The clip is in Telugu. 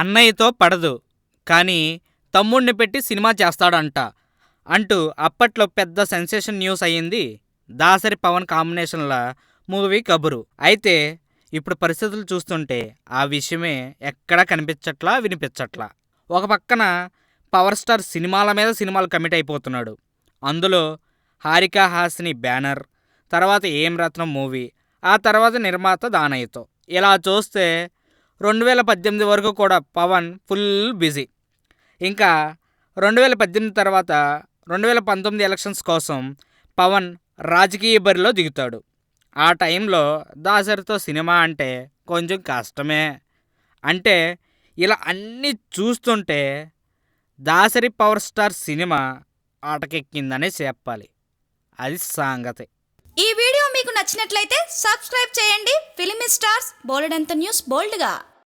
అన్నయ్యతో పడదు కానీ తమ్ముడిని పెట్టి సినిమా చేస్తాడంట అంటూ అప్పట్లో పెద్ద సెన్సేషన్ న్యూస్ అయ్యింది దాసరి పవన్ కాంబినేషన్ల మూవీ కబురు. అయితే ఇప్పుడు పరిస్థితులు చూస్తుంటే ఆ విషయమే ఎక్కడా కనిపించట్లా వినిపించట్లా. ఒక పక్కన పవర్ స్టార్ సినిమాల మీద సినిమాలు కమిట్ అయిపోతున్నాడు. అందులో హారికా హాసిని బ్యానర్, తర్వాత ఏం రత్నం మూవీ, ఆ తర్వాత నిర్మాత దానయ్యతో. ఇలా చూస్తే 2018 వరకు కూడా పవన్ ఫుల్ బిజీ. ఇంకా 2018 తర్వాత 2019 ఎలక్షన్స్ కోసం పవన్ రాజకీయ బరిలో దిగుతాడు. ఆ టైంలో దాసరితో సినిమా అంటే కొంచెం కష్టమే. అంటే ఇలా అన్నీ చూస్తుంటే దాసరి పవర్ స్టార్ సినిమా ఆటకెక్కిందనే చెప్పాలి. అది సంగతి. ఈ వీడియో మీకు నచ్చినట్లయితే సబ్స్క్రైబ్ చేయండి. ఫిలిమి స్టార్స్ బోలెడంత న్యూస్ బోల్డ్గా.